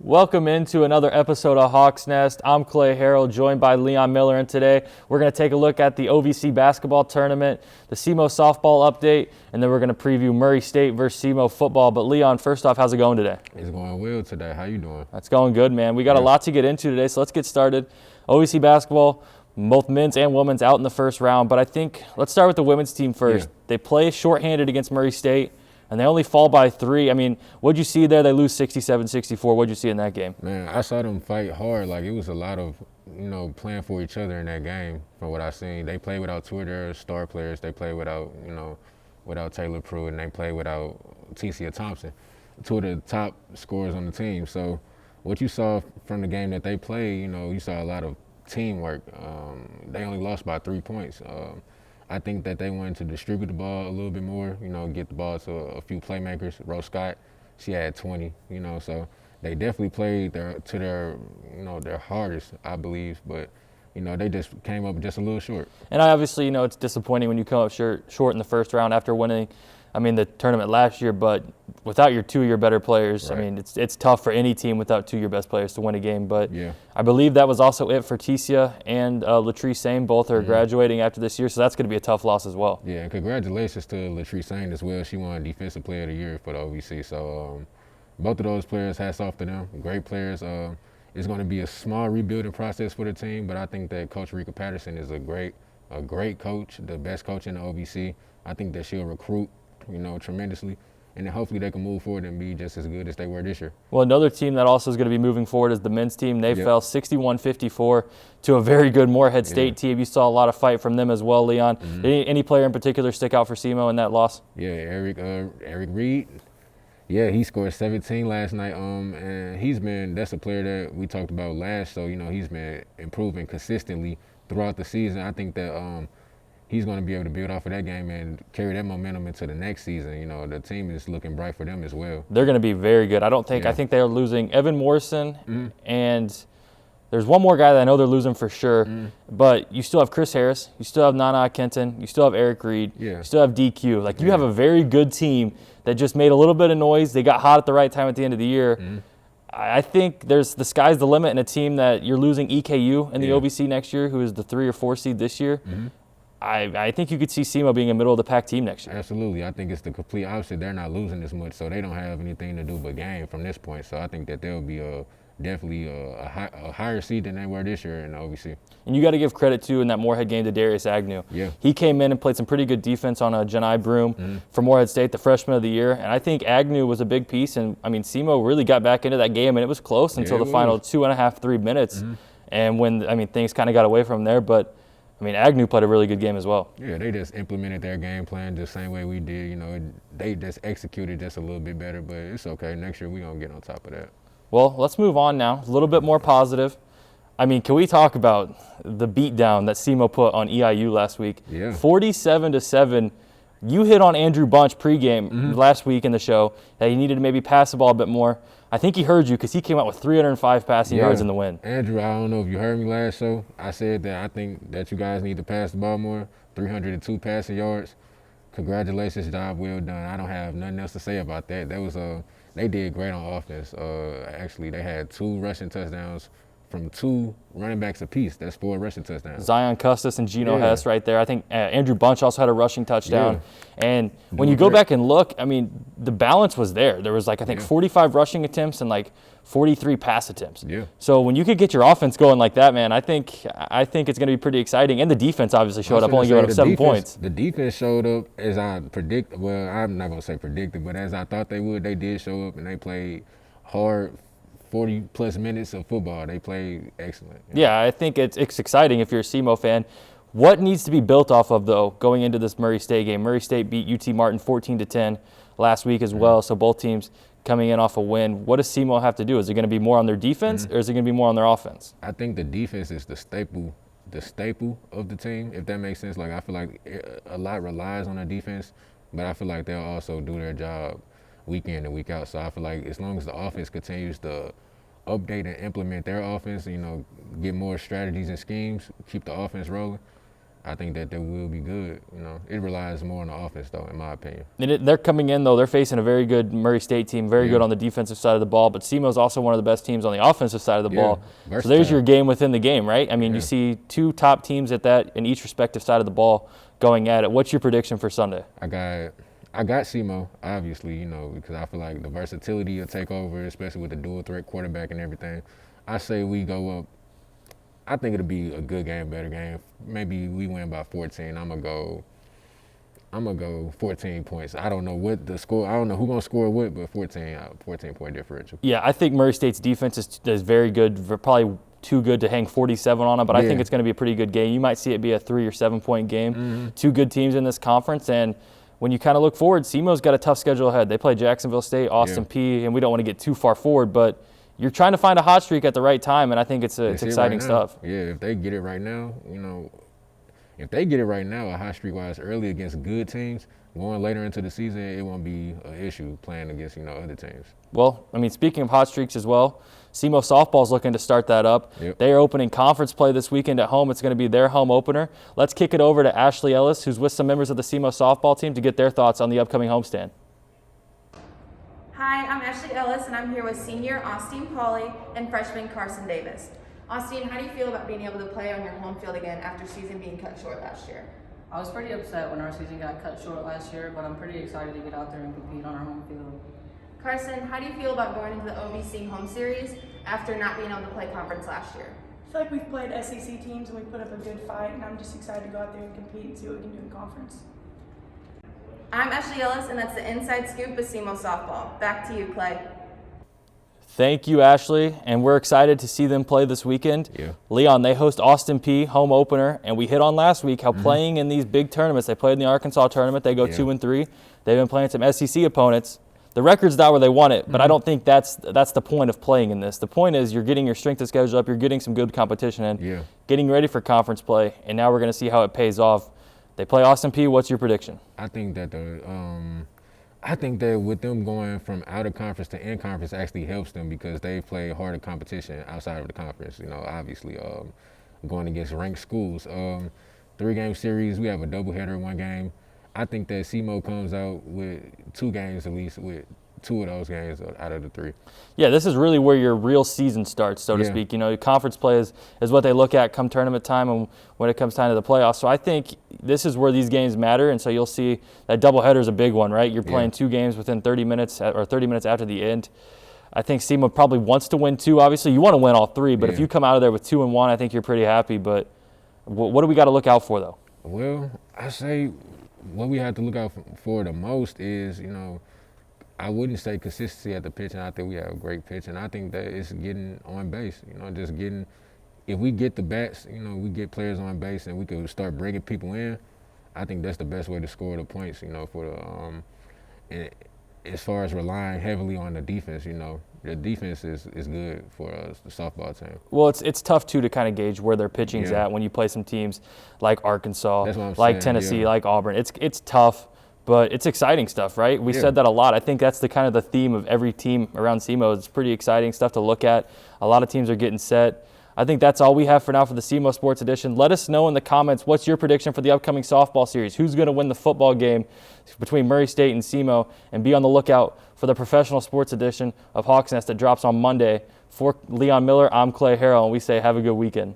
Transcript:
Welcome into another episode of Hawks Nest. I'm Clay Harrell, joined by Leon Miller, and today we're going to take a look at the OVC basketball tournament, the SEMO softball update, and then we're going to preview Murray State versus SEMO football. But Leon, first off, how's it going today? It's going well today. How you doing? That's going good, man. We got a lot to get into today, so let's get started. OVC basketball, both men's and women's out in the first round, but I think let's start with the women's team first. Yeah. They play shorthanded against Murray State, and they only fall by 3. I mean, what'd you see there? They lose 67-64. What'd you see in that game? Man, I saw them fight hard. Like, it was a lot of, playing for each other in that game from what I seen. They played without two of their star players. They played without, without Taylor Pruitt, and they played without Tecia Thompson, two of the top scorers on the team. So what you saw from the game that they played, you saw a lot of teamwork. They only lost by 3 points. I think that they wanted to distribute the ball a little bit more, get the ball to a few playmakers. Rose Scott, she had 20, so they definitely played their hardest, I believe, but they just came up just a little short. And obviously, it's disappointing when you come up short in the first round after winning, the tournament last year, but without your 2 of your better players, right. It's tough for any team without 2 of your best players to win a game. But yeah. I believe that was also it for Tecia and Latrice Sane. Both are graduating after this year, so that's going to be a tough loss as well. Yeah, and congratulations to Latrice Sane as well. She won Defensive Player of the Year for the OVC. So both of those players, hats off to them. Great players. It's going to be a small rebuilding process for the team, but I think that Coach Rika Patterson is a great coach, the best coach in the OVC. I think that she'll recruit tremendously, and then hopefully they can move forward and be just as good as they were this year. Well, another team that also is going to be moving forward is the men's team. They fell 61-54 to a very good Morehead State team. You saw a lot of fight from them as well, Leon. Did any player in particular stick out for SEMO in that loss? Yeah, Eric Reed. Yeah, he scored 17 last night, and that's a player that we talked about last, so he's been improving consistently throughout the season. I think that he's going to be able to build off of that game and carry that momentum into the next season. The team is looking bright for them as well. They're going to be very good. I think they are losing Evan Morrison, and there's one more guy that I know they're losing for sure. But you still have Chris Harris, you still have Nana Kenton, you still have Eric Reed, you still have DQ. You have a very good team that just made a little bit of noise. They got hot at the right time at the end of the year. I think the sky's the limit in a team that you're losing EKU in the OVC next year, who is the 3 or 4 seed this year. I think you could see SEMO being a middle-of-the-pack team next year. Absolutely. I think it's the complete opposite. They're not losing as much, so they don't have anything to do but game from this point. So I think that they'll be definitely a higher seed than they were this year in the OVC. And you got to give credit, too, in that Morehead game to Darius Agnew. Yeah. He came in and played some pretty good defense on Janai Broom for Morehead State, the freshman of the year. And I think Agnew was a big piece. And, SEMO really got back into that game, and it was close until the final 2.5, 3 minutes. And when, things kind of got away from there. But Agnew played a really good game as well. Yeah, they just implemented their game plan the same way we did. They just executed just a little bit better, but it's okay. Next year, we're going to get on top of that. Well, let's move on now. A little bit more positive. Can we talk about the beatdown that SEMO put on EIU last week? Yeah. 47-7. You hit on Andrew Bunch pregame last week in the show that he needed to maybe pass the ball a bit more. I think he heard you because he came out with 305 passing yards in the win. Andrew, I don't know if you heard me last show. I said that I think that you guys need to pass the ball more, 302 passing yards. Congratulations, job well done. I don't have nothing else to say about that. They did great on offense. Actually, they had 2 rushing touchdowns from 2 running backs apiece. That's 4 rushing touchdowns. Zion Custis and Geno Hess right there. I think Andrew Bunch also had a rushing touchdown. And when you go back and look, the balance was there. There was 45 rushing attempts and 43 pass attempts. Yeah. So when you could get your offense going like that, man, I think it's going to be pretty exciting. And the defense obviously showed up, only giving up 7 points. The defense showed up as I predicted. Well, I'm not going to say predicted, but as I thought they would, they did show up and they played hard. 40-plus minutes of football. They played excellent. Yeah, I think it's exciting if you're a SEMO fan. What needs to be built off of, though, going into this Murray State game? Murray State beat UT Martin 14-10 last week as well, so both teams coming in off a win. What does SEMO have to do? Is it going to be more on their defense or is it going to be more on their offense? I think the defense is the staple of the team, if that makes sense. I feel like a lot relies on the defense, but I feel like they'll also do their job week in and week out. So I feel like as long as the offense continues to update and implement their offense, get more strategies and schemes, keep the offense rolling, I think that they will be good. It relies more on the offense, though, in my opinion. And they're coming in, though. They're facing a very good Murray State team, very good on the defensive side of the ball. But SEMO is also one of the best teams on the offensive side of the ball. Versatile. So there's your game within the game, right? I mean, you see two top teams in each respective side of the ball going at it. What's your prediction for Sunday? I got SEMO, obviously, because I feel like the versatility will take over, especially with the dual threat quarterback and everything. I say we go up. I think it'll be a good game, better game. Maybe we win by 14. I'm gonna go 14 points. I don't know what the score. I don't know who's gonna score what, but 14-point differential. Yeah, I think Murray State's defense is very good. Probably too good to hang 47 on them, but I think it's going to be a pretty good game. You might see it be a 3 or 7 point game. Two good teams in this conference, and when you kind of look forward, SEMO's got a tough schedule ahead. They play Jacksonville State, Austin Peay, and we don't want to get too far forward, but you're trying to find a hot streak at the right time, and I think it's exciting stuff. Yeah, if they get it right now, a hot streak-wise early against good teams, going later into the season, it won't be an issue playing against, other teams. Well, I mean, speaking of hot streaks as well, SEMO softball is looking to start that up. Yep. They are opening conference play this weekend at home. It's going to be their home opener. Let's kick it over to Ashley Ellis, who's with some members of the SEMO softball team, to get their thoughts on the upcoming homestand. Hi, I'm Ashley Ellis, and I'm here with senior Austin Pauley and freshman Carson Davis. Austin, how do you feel about being able to play on your home field again after season being cut short last year? I was pretty upset when our season got cut short last year, but I'm pretty excited to get out there and compete on our home field. Carson, how do you feel about going into the OVC home series after not being able to play conference last year? I feel like we've played SEC teams and we put up a good fight, and I'm just excited to go out there and compete and see what we can do in conference. I'm Ashley Ellis, and that's the Inside Scoop of SEMO softball. Back to you, Clay. Thank you, Ashley, and we're excited to see them play this weekend. Yeah. Leon, they host Austin Peay home opener, and we hit on last week how playing in these big tournaments, they played in the Arkansas tournament, they go 2-3. They've been playing some SEC opponents. The record's not where they want it, but I don't think that's the point of playing in this. The point is you're getting your strength of schedule up, you're getting some good competition in, getting ready for conference play, and now we're going to see how it pays off. They play Austin Peay. What's your prediction? I think that with them going from out of conference to in conference actually helps them because they play harder competition outside of the conference. Obviously, going against ranked schools. 3-game series, we have a doubleheader, 1 game. I think that SEMO comes out with 2 games at least, with 2 of those games out of the 3. Yeah, this is really where your real season starts, so to speak. Conference play is what they look at come tournament time and when it comes time to the playoffs. So I think this is where these games matter, and so you'll see that doubleheader is a big one, right? You're playing 2 games within 30 minutes or 30 minutes after the end. I think SEMO probably wants to win 2. Obviously, you want to win all 3, but if you come out of there with 2-1, I think you're pretty happy. But what do we got to look out for, though? Well, I say what we have to look out for the most is, I wouldn't say consistency at the pitch, and I think we have a great pitch, and I think that it's getting on base, just getting, if we get the bats, we get players on base and we could start bringing people in, I think that's the best way to score the points, for and as far as relying heavily on the defense, the defense is good for us, the softball team. Well, it's tough, too, to kind of gauge where their pitching's at when you play some teams like Arkansas, like Tennessee, like Auburn. It's tough. But it's exciting stuff, right? We said that a lot. I think that's the kind of the theme of every team around SEMO. It's pretty exciting stuff to look at. A lot of teams are getting set. I think that's all we have for now for the SEMO Sports Edition. Let us know in the comments what's your prediction for the upcoming softball series. Who's going to win the football game between Murray State and SEMO? And be on the lookout for the Professional Sports Edition of Hawks Nest that drops on Monday. For Leon Miller, I'm Clay Harrell, and we say have a good weekend.